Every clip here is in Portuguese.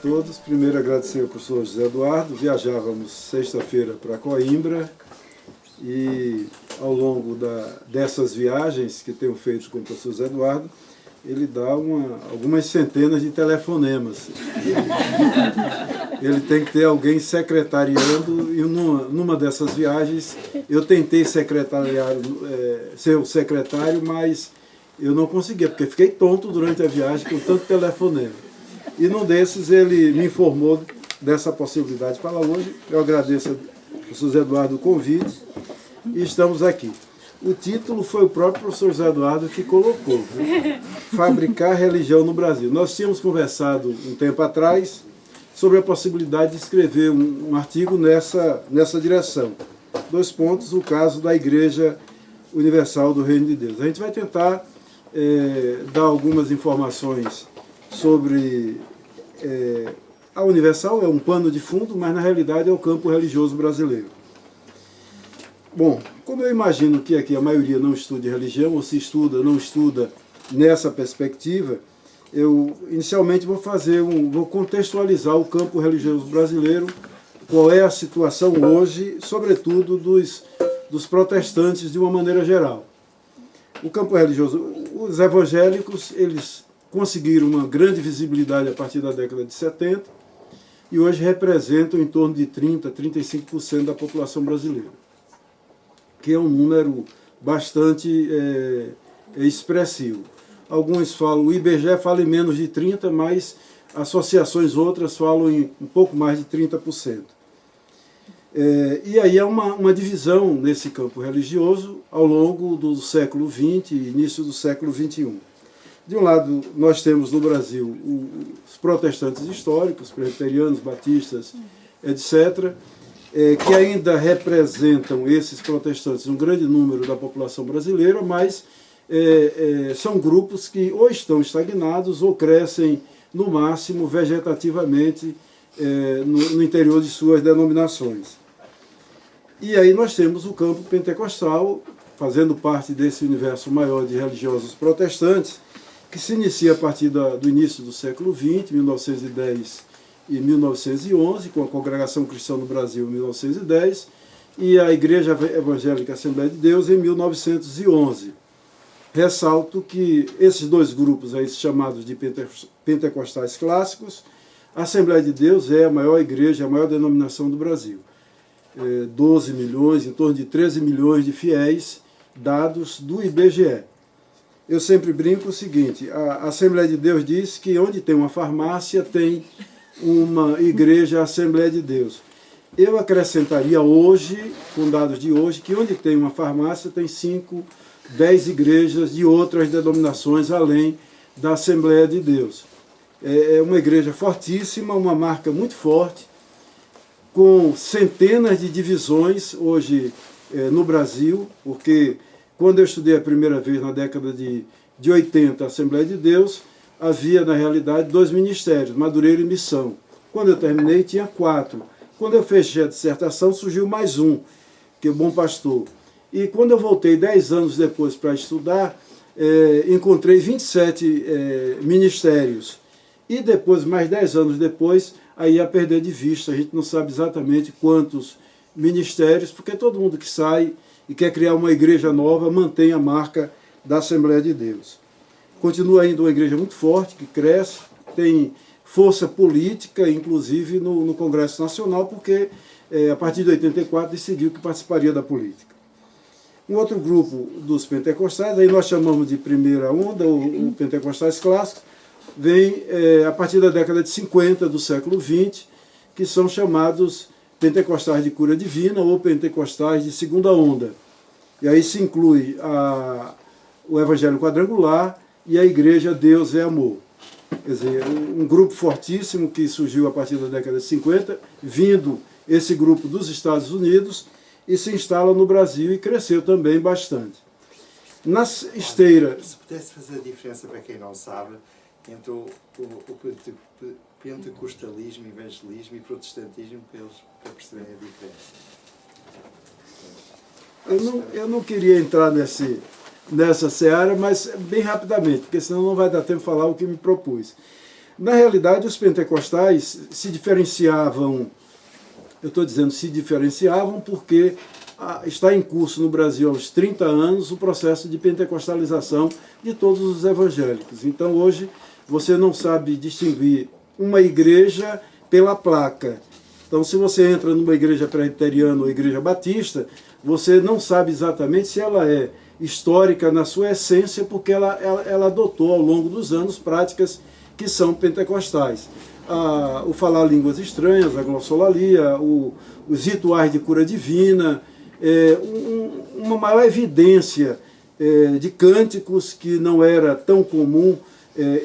todos. Primeiro agradecer ao professor José Eduardo. Viajávamos sexta-feira para Coimbra e ao longo dessas viagens que tenho feito com o professor José Eduardo, ele dá algumas centenas de telefonemas. Ele tem que ter alguém secretariando, e numa dessas viagens eu tentei ser o secretário, mas eu não conseguia, porque fiquei tonto durante a viagem com tanto telefonema. E num desses ele me informou dessa possibilidade de falar hoje. Eu agradeço ao professor José Eduardo o convite e estamos aqui. O título foi o próprio professor José Eduardo que colocou, viu? Fabricar religião no Brasil. Nós tínhamos conversado um tempo atrás sobre a possibilidade de escrever um artigo nessa direção. 2 pontos, o caso da Igreja Universal do Reino de Deus. A gente vai tentar dar algumas informações sobre a Universal, é um pano de fundo, mas na realidade é o campo religioso brasileiro. Bom, como eu imagino que aqui a maioria não estuda religião, ou se estuda, não estuda nessa perspectiva, eu inicialmente vou contextualizar o campo religioso brasileiro, qual é a situação hoje, sobretudo dos protestantes de uma maneira geral. O campo religioso, os evangélicos, eles conseguiram uma grande visibilidade a partir da década de 70 e hoje representam em torno de 30%, 35% da população brasileira, que é um número bastante expressivo. Alguns falam, o IBGE fala em menos de 30%, mas associações outras falam em um pouco mais de 30%. E aí há uma divisão nesse campo religioso ao longo do século XX e início do século XXI. De um lado, nós temos no Brasil os protestantes históricos, presbiterianos, batistas, etc., que ainda representam, esses protestantes, um grande número da população brasileira, mas são grupos que ou estão estagnados ou crescem, no máximo, vegetativamente no interior de suas denominações. E aí nós temos o campo pentecostal, fazendo parte desse universo maior de religiosos protestantes, que se inicia a partir do início do século XX, 1910 e 1911, com a Congregação Cristã no Brasil em 1910, e a Igreja Evangélica Assembleia de Deus em 1911. Ressalto que esses 2 grupos aí, chamados de pentecostais clássicos, a Assembleia de Deus é a maior igreja, a maior denominação do Brasil. 12 milhões, em torno de 13 milhões de fiéis, dados do IBGE. Eu sempre brinco o seguinte, a Assembleia de Deus diz que onde tem uma farmácia tem uma igreja Assembleia de Deus. Eu acrescentaria hoje, com dados de hoje, que onde tem uma farmácia tem 5, 10 igrejas de outras denominações além da Assembleia de Deus. É uma igreja fortíssima, uma marca muito forte, com centenas de divisões hoje no Brasil, porque quando eu estudei a primeira vez na década de 80 a Assembleia de Deus, havia na realidade 2 ministérios, Madureira e Missão. Quando eu terminei tinha 4. Quando eu fechei a dissertação surgiu mais um, que é o Bom Pastor. E quando eu voltei 10 anos depois para estudar, encontrei 27 ministérios. E depois, mais 10 anos depois, aí ia perder de vista, a gente não sabe exatamente quantos ministérios, porque todo mundo que sai e quer criar uma igreja nova mantém a marca da Assembleia de Deus. Continua ainda uma igreja muito forte, que cresce, tem força política, inclusive no Congresso Nacional, porque a partir de 84 decidiu que participaria da política. Um outro grupo dos pentecostais, aí nós chamamos de primeira onda, ou pentecostais clássicos, vem a partir da década de 50 do século XX, que são chamados pentecostais de cura divina ou pentecostais de segunda onda. E aí se inclui o Evangelho Quadrangular e a Igreja Deus é Amor. Quer dizer, um grupo fortíssimo que surgiu a partir da década de 50, vindo esse grupo dos Estados Unidos e se instala no Brasil e cresceu também bastante. Na esteira... Se pudesse fazer a diferença para quem não sabe entre o pentecostalismo, evangelismo e protestantismo, para perceberem a diferença. Eu não queria entrar nessa seara, mas bem rapidamente, porque senão não vai dar tempo de falar o que me propus. Na realidade, os pentecostais se diferenciavam, eu estou dizendo se diferenciavam porque está em curso no Brasil há uns 30 anos o processo de pentecostalização de todos os evangélicos. Então hoje você não sabe distinguir uma igreja pela placa. Então se você entra numa igreja presbiteriana ou igreja batista, você não sabe exatamente se ela é histórica na sua essência, porque ela adotou ao longo dos anos práticas que são pentecostais. O falar línguas estranhas, a glossolalia, os rituais de cura divina, uma maior evidência de cânticos que não era tão comum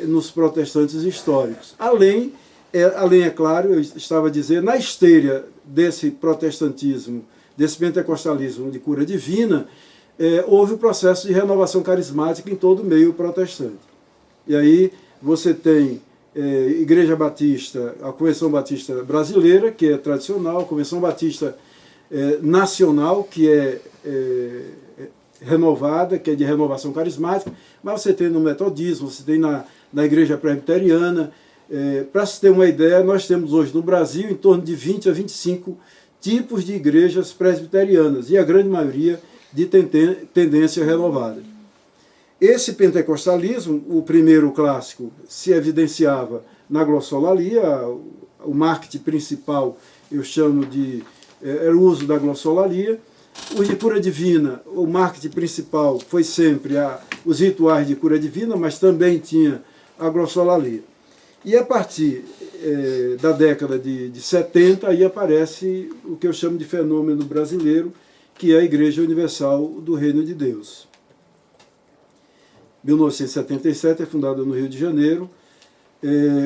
nos protestantes históricos. Além, é claro, eu estava a dizer, na esteira desse protestantismo, desse pentecostalismo de cura divina, houve o processo de renovação carismática em todo o meio protestante. E aí você tem Igreja Batista, a Convenção Batista Brasileira, que é tradicional, a Convenção Batista Nacional, que é renovada, que é de renovação carismática, mas você tem no metodismo, você tem na Igreja Presbiteriana. Para se ter uma ideia, nós temos hoje no Brasil em torno de 20 a 25 tipos de igrejas presbiterianas, e a grande maioria de tendência renovada. Esse pentecostalismo, o primeiro clássico, se evidenciava na glossolalia, o marketing principal eu chamo de era o uso da glossolalia. Os de cura divina, o marketing principal foi sempre os rituais de cura divina, mas também tinha a glossolalia. E a partir da década de 70, aí aparece o que eu chamo de fenômeno brasileiro, que é a Igreja Universal do Reino de Deus. 1977 é fundada no Rio de Janeiro,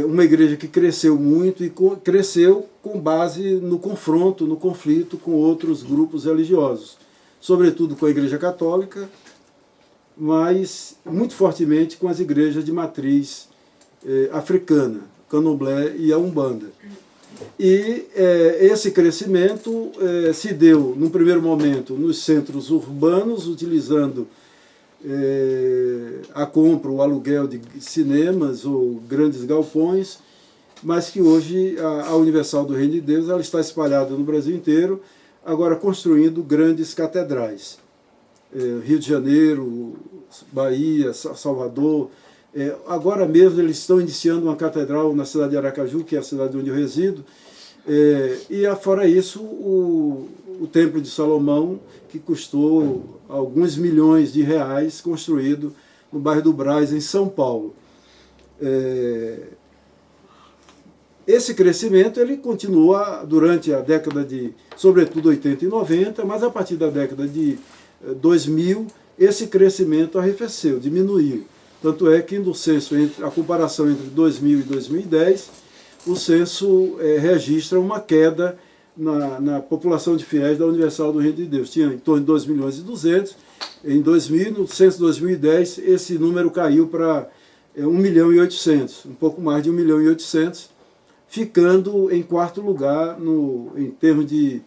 uma igreja que cresceu muito e cresceu com base no confronto, no conflito com outros grupos religiosos, sobretudo com a Igreja Católica, mas muito fortemente com as igrejas de matriz africana, Candomblé e a Umbanda. E esse crescimento se deu, num primeiro momento, nos centros urbanos, utilizando a compra, o aluguel de cinemas ou grandes galpões, mas que hoje a Universal do Reino de Deus ela está espalhada no Brasil inteiro, agora construindo grandes catedrais. Rio de Janeiro, Bahia, Salvador. Agora mesmo eles estão iniciando uma catedral na cidade de Aracaju, que é a cidade onde eu resido, e fora isso o Templo de Salomão, que custou alguns milhões de reais, construído no bairro do Brás, em São Paulo. Esse crescimento ele continua durante a década de, sobretudo, 80 e 90, mas a partir da década de 2000, esse crescimento arrefeceu, diminuiu. Tanto é que no censo, a comparação entre 2000 e 2010, o censo registra uma queda na população de fiéis da Universal do Reino de Deus. Tinha em torno de 2 milhões e 200. Em 2000, no censo de 2010, esse número caiu para 1 milhão e 800, um pouco mais de 1 milhão e 800, ficando em quarto lugar em termos de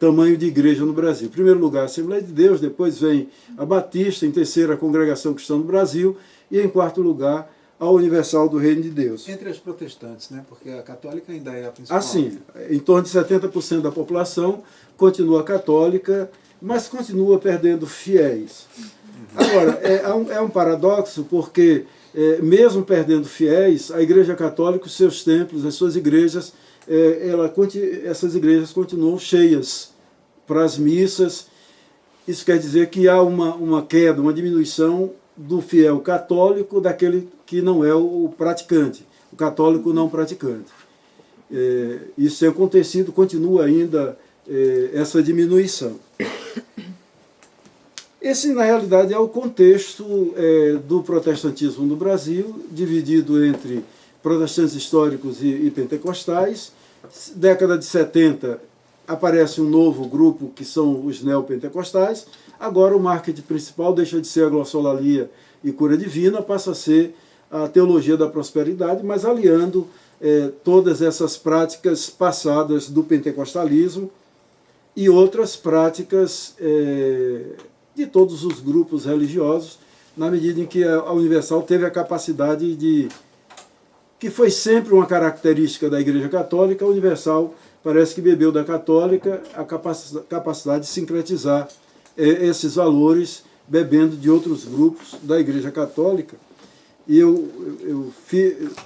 tamanho de igreja no Brasil. Em primeiro lugar, a Assembleia de Deus, depois vem a Batista, em terceiro, a Congregação Cristã do Brasil, e em quarto lugar, a Universal do Reino de Deus. Entre as protestantes, né? Porque a católica ainda é a principal. Assim, em torno de 70% da população continua católica, mas continua perdendo fiéis. Agora, é um paradoxo, porque mesmo perdendo fiéis, a Igreja Católica, os seus templos, as suas igrejas, essas igrejas continuam cheias para as missas. Isso quer dizer que há uma queda, uma diminuição do fiel católico, daquele que não é o praticante, o católico não praticante. Isso tem acontecido, continua ainda essa diminuição. Esse, na realidade, é o contexto do protestantismo no Brasil, dividido entre protestantes históricos e pentecostais. Década de 70, aparece um novo grupo, que são os neopentecostais. Agora o marketing principal deixa de ser a glossolalia e cura divina, passa a ser a teologia da prosperidade, mas aliando todas essas práticas passadas do pentecostalismo e outras práticas de todos os grupos religiosos, na medida em que a Universal teve a capacidade de que foi sempre uma característica da Igreja Católica. A Universal parece que bebeu da Católica a capacidade de sincretizar esses valores, bebendo de outros grupos da Igreja Católica. E eu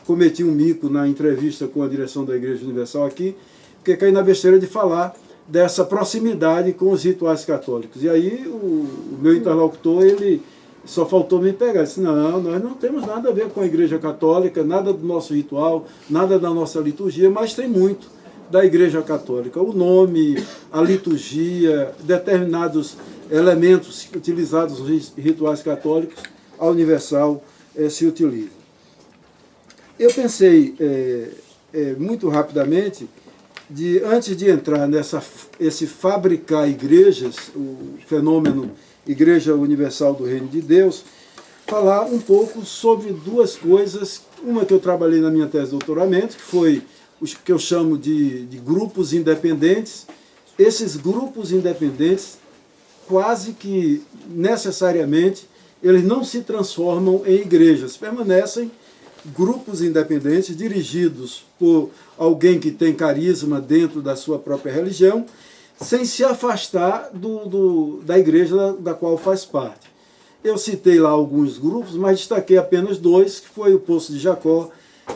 cometi um mico na entrevista com a direção da Igreja Universal aqui, porque caí na besteira de falar dessa proximidade com os rituais católicos. E aí o meu interlocutor, ele só faltou me pegar. Ele disse, não, nós não temos nada a ver com a Igreja Católica, nada do nosso ritual, nada da nossa liturgia, mas tem muito da Igreja Católica. O nome, a liturgia, determinados elementos utilizados nos rituais católicos, a Universal se utiliza. Eu pensei muito rapidamente, antes de entrar esse fabricar igrejas, o fenômeno Igreja Universal do Reino de Deus, falar um pouco sobre duas coisas. Uma que eu trabalhei na minha tese de doutoramento, que foi os que eu chamo de grupos independentes. Esses grupos independentes, quase que necessariamente, eles não se transformam em igrejas, permanecem grupos independentes dirigidos por alguém que tem carisma dentro da sua própria religião, sem se afastar da igreja da qual faz parte. Eu citei lá alguns grupos, mas destaquei apenas dois, que foi o Poço de Jacó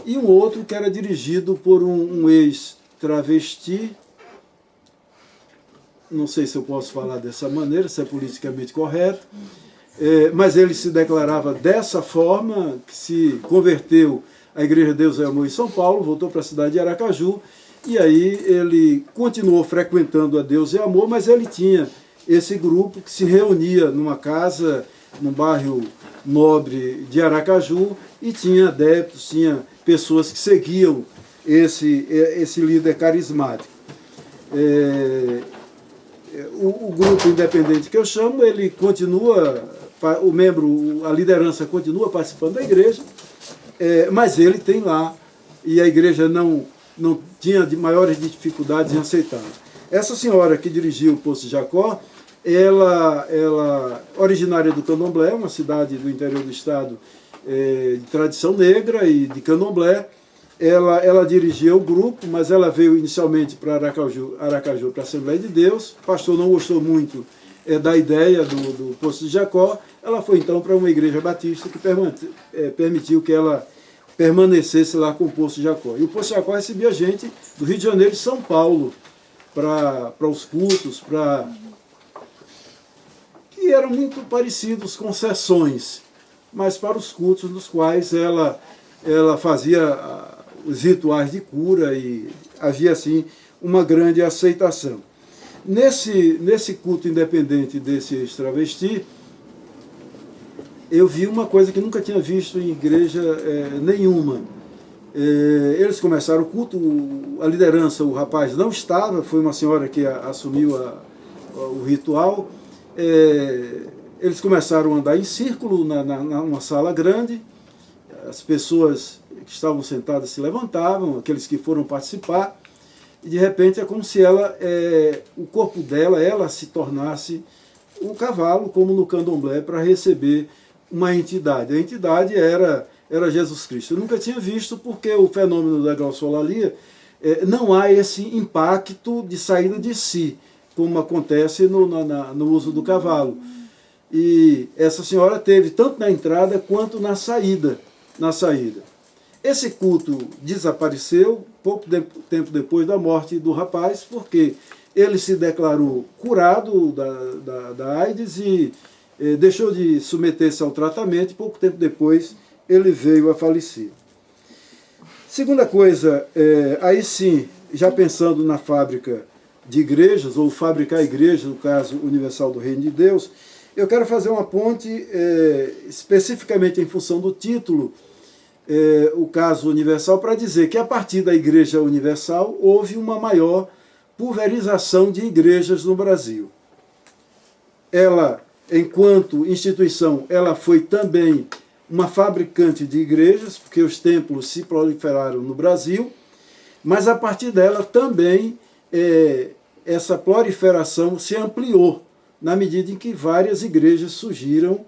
e um outro que era dirigido por um ex-travesti. Não sei se eu posso falar dessa maneira, se é politicamente correto, mas ele se declarava dessa forma, que se converteu à Igreja Deus é Amor em São Paulo, voltou para a cidade de Aracaju, e aí ele continuou frequentando a Deus é Amor, mas ele tinha esse grupo que se reunia numa casa, num bairro nobre de Aracaju, e tinha adeptos, tinha pessoas que seguiam esse líder carismático. O grupo independente que eu chamo, ele continua, a liderança continua participando da igreja, mas ele tem lá, e a igreja não tinha maiores dificuldades em aceitá-lo. Essa senhora que dirigiu o Poço de Jacó, ela originária do Candomblé, uma cidade do interior do estado de tradição negra e de Candomblé. Ela dirigia o grupo, mas ela veio inicialmente para Aracaju, para a Assembleia de Deus. O pastor não gostou muito da ideia do Poço de Jacó. Ela foi então para uma igreja batista que permitiu que ela permanecesse lá com o Poço de Jacó. E o Poço de Jacó recebia gente do Rio de Janeiro e de São Paulo para os cultos, que eram muito parecidos com sessões, mas para os cultos nos quais ela fazia os rituais de cura, e havia assim uma grande aceitação. Nesse culto independente desse ex-travesti, eu vi uma coisa que nunca tinha visto em igreja nenhuma. Eles começaram o culto, a liderança, o rapaz não estava, foi uma senhora que assumiu o ritual. Eles começaram a andar em círculo numa sala grande, as pessoas que estavam sentadas se levantavam, aqueles que foram participar, e de repente é como se o corpo dela, ela se tornasse um cavalo, como no candomblé, para receber uma entidade. A entidade era Jesus Cristo. Eu nunca tinha visto, porque o fenômeno da glossolalia não há esse impacto de saída de si, como acontece no uso do cavalo. E essa senhora teve tanto na entrada quanto na saída. Esse culto desapareceu pouco tempo depois da morte do rapaz, porque ele se declarou curado da AIDS e deixou de submeter-se ao tratamento, e pouco tempo depois ele veio a falecer. Segunda coisa, aí sim, já pensando na fábrica de igrejas, ou fabricar igrejas, no caso Universal do Reino de Deus, eu quero fazer uma ponte especificamente em função do título, o caso universal, para dizer que a partir da Igreja Universal houve uma maior pulverização de igrejas no Brasil. Ela, enquanto instituição, ela foi também uma fabricante de igrejas, porque os templos se proliferaram no Brasil, mas a partir dela também essa proliferação se ampliou, na medida em que várias igrejas surgiram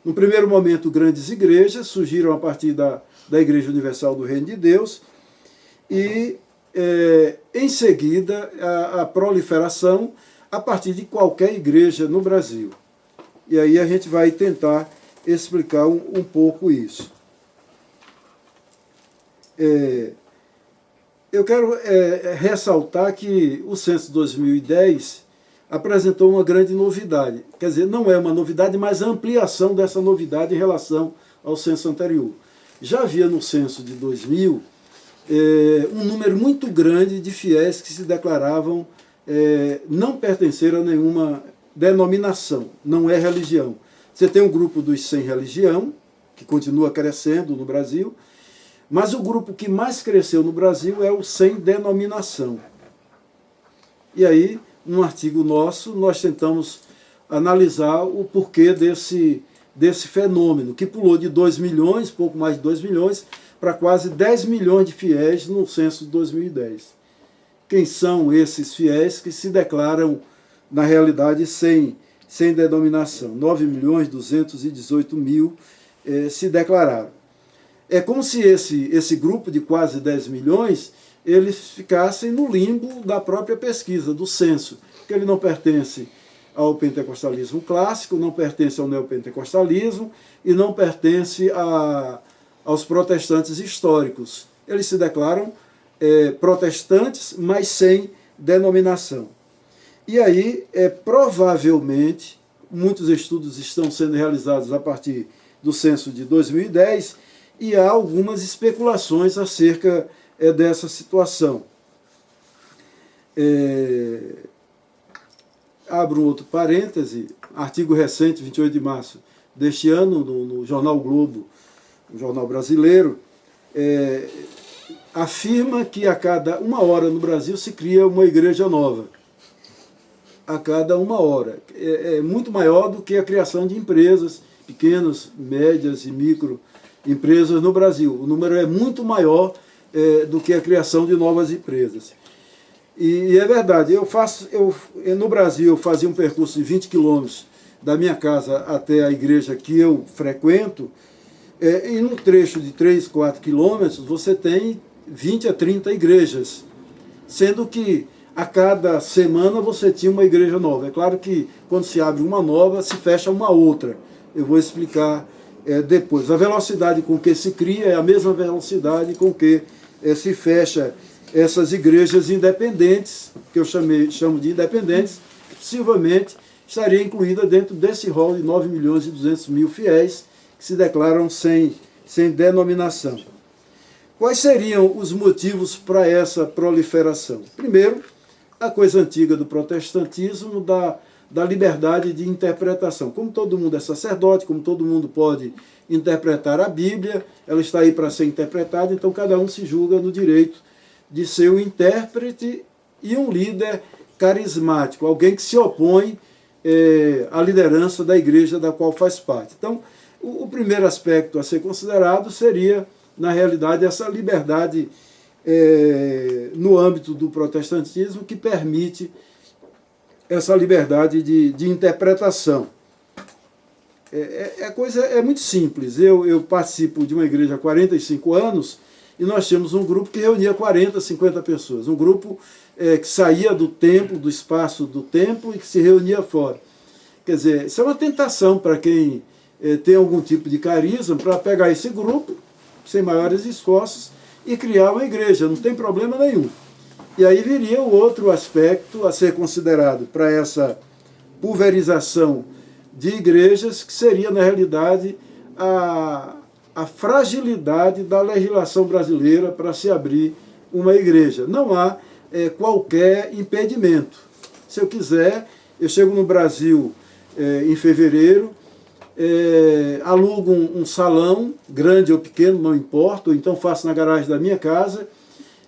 No primeiro momento, grandes igrejas surgiram a partir da Igreja Universal do Reino de Deus e, em seguida, a proliferação a partir de qualquer igreja no Brasil. E aí a gente vai tentar explicar um pouco isso. Eu quero ressaltar que o censo 2010 apresentou uma grande novidade. Quer dizer, não é uma novidade, mas a ampliação dessa novidade em relação ao censo anterior. Já havia no censo de 2000 um número muito grande de fiéis que se declaravam não pertencer a nenhuma denominação, não é religião. Você tem um grupo dos sem religião, que continua crescendo no Brasil, mas o grupo que mais cresceu no Brasil é o sem denominação. E aí, num artigo nosso, nós tentamos analisar o porquê desse fenômeno, que pulou de 2 milhões, pouco mais de 2 milhões, para quase 10 milhões de fiéis no censo de 2010. Quem são esses fiéis que se declaram, na realidade, sem denominação? 9.218.000 se declararam. É como se esse grupo de quase 10 milhões, eles ficassem no limbo da própria pesquisa, do censo, porque ele não pertence ao pentecostalismo clássico, não pertence ao neopentecostalismo e não pertence aos protestantes históricos. Eles se declaram protestantes, mas sem denominação. E aí, provavelmente, muitos estudos estão sendo realizados a partir do censo de 2010 e há algumas especulações acerca dessa situação. Abro um outro parêntese, artigo recente, 28 de março deste ano, no Jornal Globo, um jornal brasileiro, afirma que a cada 1 hora no Brasil se cria uma igreja nova. A cada 1 hora. É muito maior do que a criação de empresas, pequenas, médias e micro empresas no Brasil. O número é muito maior do que a criação de novas empresas. E é verdade, no Brasil eu fazia um percurso de 20 quilômetros da minha casa até a igreja que eu frequento, em um trecho de 3, 4 quilômetros você tem 20 a 30 igrejas, sendo que a cada semana você tinha uma igreja nova. É claro que quando se abre uma nova, se fecha uma outra. Eu vou explicar depois. A velocidade com que se cria é a mesma velocidade com que se fecha essas igrejas independentes, que eu chamo de independentes, que possivelmente estaria incluída dentro desse rol de 9.200.000 fiéis que se declaram sem denominação. Quais seriam os motivos para essa proliferação? Primeiro, a coisa antiga do protestantismo, da liberdade de interpretação. Como todo mundo é sacerdote, como todo mundo pode interpretar a Bíblia, ela está aí para ser interpretada, então cada um se julga no direito de ser um intérprete e um líder carismático, alguém que se opõe à liderança da igreja da qual faz parte. Então, o primeiro aspecto a ser considerado seria, na realidade, essa liberdade no âmbito do protestantismo que permite essa liberdade de interpretação. A coisa é muito simples. Eu participo de uma igreja há 45 anos e nós tínhamos um grupo que reunia 40, 50 pessoas. Um grupo que saía do templo, do espaço do templo e que se reunia fora. Quer dizer, isso é uma tentação para quem tem algum tipo de carisma, para pegar esse grupo, sem maiores esforços, e criar uma igreja. Não tem problema nenhum. E aí viria o outro aspecto a ser considerado para essa pulverização de igrejas, que seria, na realidade, a fragilidade da legislação brasileira para se abrir uma igreja. Não há qualquer impedimento. Se eu quiser, eu chego no Brasil em fevereiro, alugo um salão, grande ou pequeno, não importa, ou então faço na garagem da minha casa,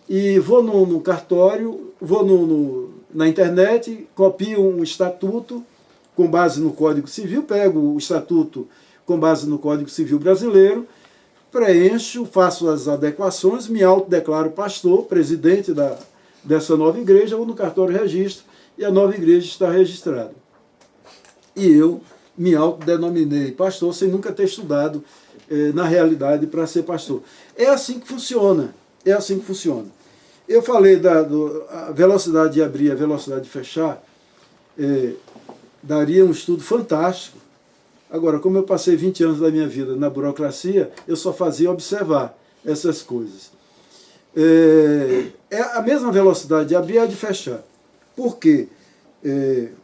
e vou no cartório, vou na internet, copio um estatuto com base no Código Civil, pego o estatuto com base no Código Civil brasileiro, preencho, faço as adequações, me autodeclaro pastor, presidente dessa nova igreja, vou no cartório registro e a nova igreja está registrada. E eu me autodenominei pastor sem nunca ter estudado na realidade para ser pastor. É assim que funciona. É assim que funciona. Eu falei da velocidade de abrir e a velocidade de fechar, daria um estudo fantástico. Agora, como eu passei 20 anos da minha vida na burocracia, eu só fazia observar essas coisas. É a mesma velocidade de abrir e de fechar. Por quê?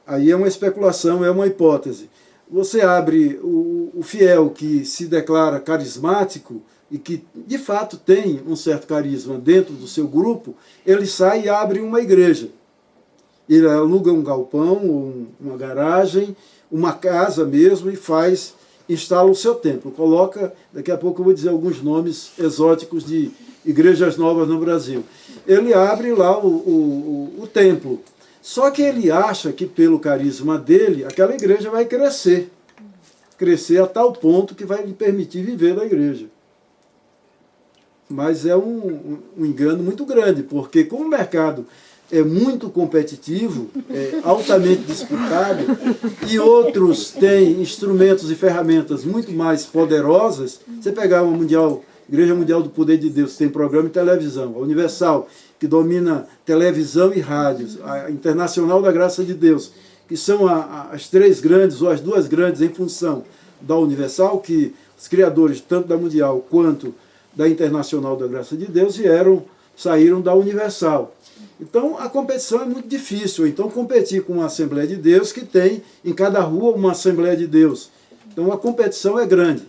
Aí é uma especulação, é uma hipótese. Você abre o fiel que se declara carismático e que de fato tem um certo carisma dentro do seu grupo, ele sai e abre uma igreja. Ele aluga um galpão, ou uma garagem, uma casa mesmo e instala o seu templo. Coloca, daqui a pouco eu vou dizer alguns nomes exóticos de igrejas novas no Brasil. Ele abre lá o templo. Só que ele acha que pelo carisma dele, aquela igreja vai crescer. Crescer a tal ponto que vai lhe permitir viver da igreja. Mas é um engano muito grande, porque como o mercado é muito competitivo, é altamente disputado, e outros têm instrumentos e ferramentas muito mais poderosas, você pegar uma Igreja Mundial do Poder de Deus, tem programa e televisão, a Universal, que domina televisão e rádios, a Internacional da Graça de Deus, que são as três grandes, ou as duas grandes em função da Universal, que os criadores, tanto da Mundial quanto da Internacional da Graça de Deus, saíram da Universal. Então a competição é muito difícil. Então competir com uma Assembleia de Deus que tem em cada rua uma Assembleia de Deus. Então a competição é grande.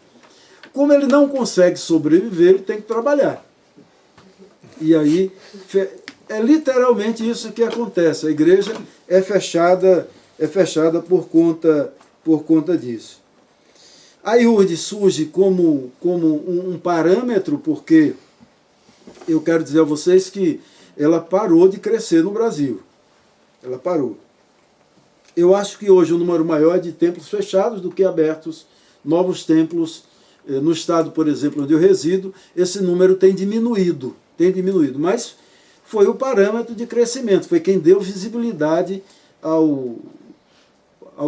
Como ele não consegue sobreviver, ele tem que trabalhar. E aí é literalmente isso que acontece. A igreja é fechada por conta disso. A IURD surge como um parâmetro, porque eu quero dizer a vocês que ela parou de crescer no Brasil. Ela parou. Eu acho que hoje o número maior é de templos fechados do que abertos, novos templos. No estado, por exemplo, onde eu resido, esse número tem diminuído, mas foi o parâmetro de crescimento, foi quem deu visibilidade ao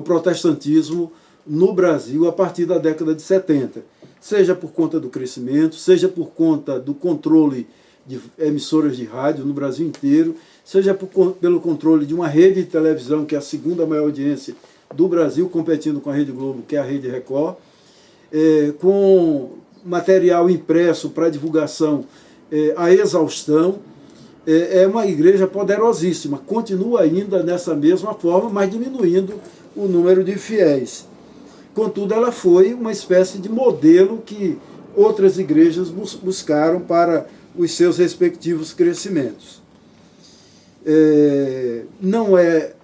protestantismo no Brasil a partir da década de 70. Seja por conta do crescimento, seja por conta do controle de emissoras de rádio no Brasil inteiro, seja pelo controle de uma rede de televisão, que é a segunda maior audiência do Brasil, competindo com a Rede Globo, que é a Rede Record, com material impresso para divulgação a exaustão. É uma igreja poderosíssima, continua ainda nessa mesma forma, mas diminuindo o número de fiéis. Contudo, ela foi uma espécie de modelo que outras igrejas buscaram para os seus respectivos crescimentos. Não é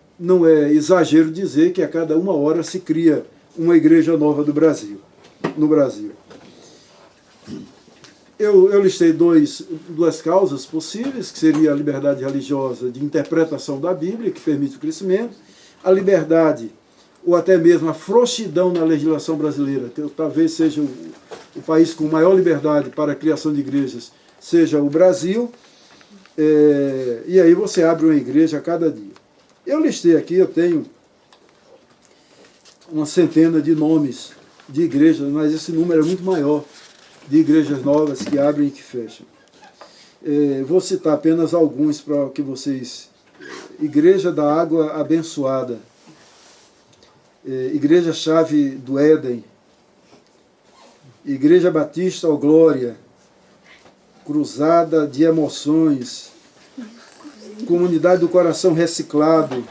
exagero dizer que a cada uma hora se cria uma igreja nova no Brasil. Eu listei duas causas possíveis, que seria a liberdade religiosa de interpretação da Bíblia, que permite o crescimento, a liberdade ou até mesmo a frouxidão na legislação brasileira, que talvez seja o país com maior liberdade para a criação de igrejas, seja o Brasil, e aí você abre uma igreja a cada dia. Eu listei aqui, eu tenho uma centena de nomes de igrejas, mas esse número é muito maior, de igrejas novas que abrem e que fecham. Vou citar apenas alguns para que vocês... Igreja da Água Abençoada, Igreja Chave do Éden, Igreja Batista ao Glória, Cruzada de Emoções, Comunidade do Coração Reciclado,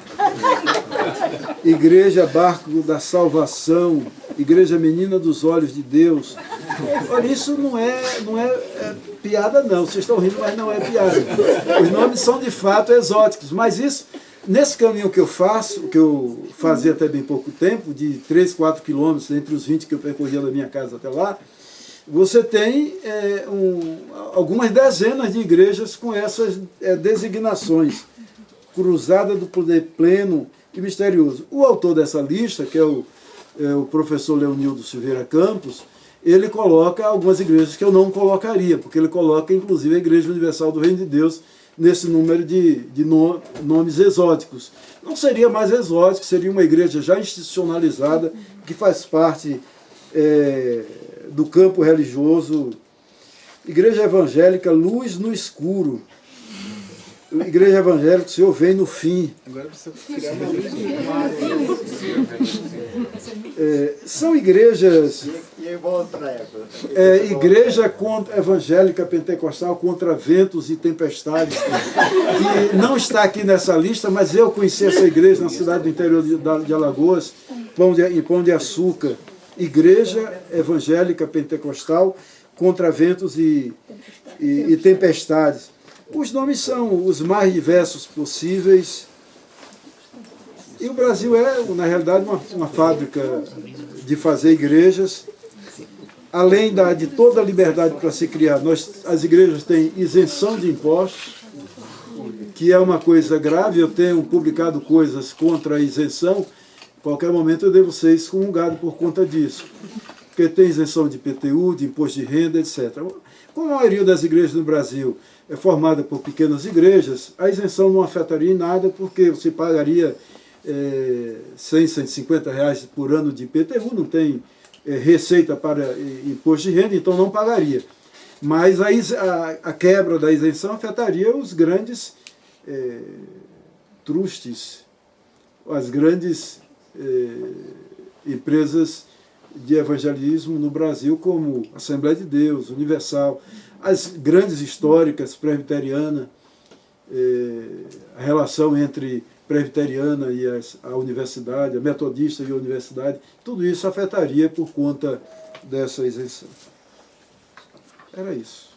Igreja Barco da Salvação, Igreja Menina dos Olhos de Deus. Olha, isso não é piada não, vocês estão rindo, mas não é piada. Os nomes são de fato exóticos, mas isso, nesse caminho que eu faço, que eu fazia até bem pouco tempo, de 3, 4 quilômetros, entre os 20 que eu percorria da minha casa até lá, você tem algumas dezenas de igrejas com essas designações. Cruzada do Poder Pleno e Misterioso. O autor dessa lista, que é o professor Leonildo Silveira Campos, ele coloca algumas igrejas que eu não colocaria, porque ele coloca inclusive a Igreja Universal do Reino de Deus nesse número de nomes exóticos. Não seria mais exótico, seria uma igreja já institucionalizada, que faz parte do campo religioso. Igreja evangélica, luz no escuro. Igreja evangélica, o Senhor vem no fim. Agora precisa criar uma luz São igrejas... E outra igreja evangélica pentecostal contra ventos e tempestades, que não está aqui nessa lista, mas eu conheci essa igreja na cidade do interior de Alagoas, em Pão de Açúcar. Igreja evangélica pentecostal contra ventos e tempestades. Os nomes são os mais diversos possíveis. E o Brasil é, na realidade, uma fábrica de fazer igrejas. Além de toda a liberdade para se criar, as igrejas têm isenção de impostos, que é uma coisa grave. Eu tenho publicado coisas contra a isenção. Em qualquer momento eu devo ser excomungado por conta disso. Porque tem isenção de IPTU, de imposto de renda, etc. Como a maioria das igrejas no Brasil é formada por pequenas igrejas, a isenção não afetaria em nada, porque você pagaria 100, 150 reais por ano de IPTU, não tem receita para imposto de renda, então não pagaria. Mas a quebra da isenção afetaria os grandes trustes, as grandes empresas de evangelismo no Brasil, como Assembleia de Deus, Universal, as grandes históricas, presbiteriana, a relação entre presbiteriana e a universidade, a metodista e a universidade, tudo isso afetaria por conta dessa isenção. Era isso.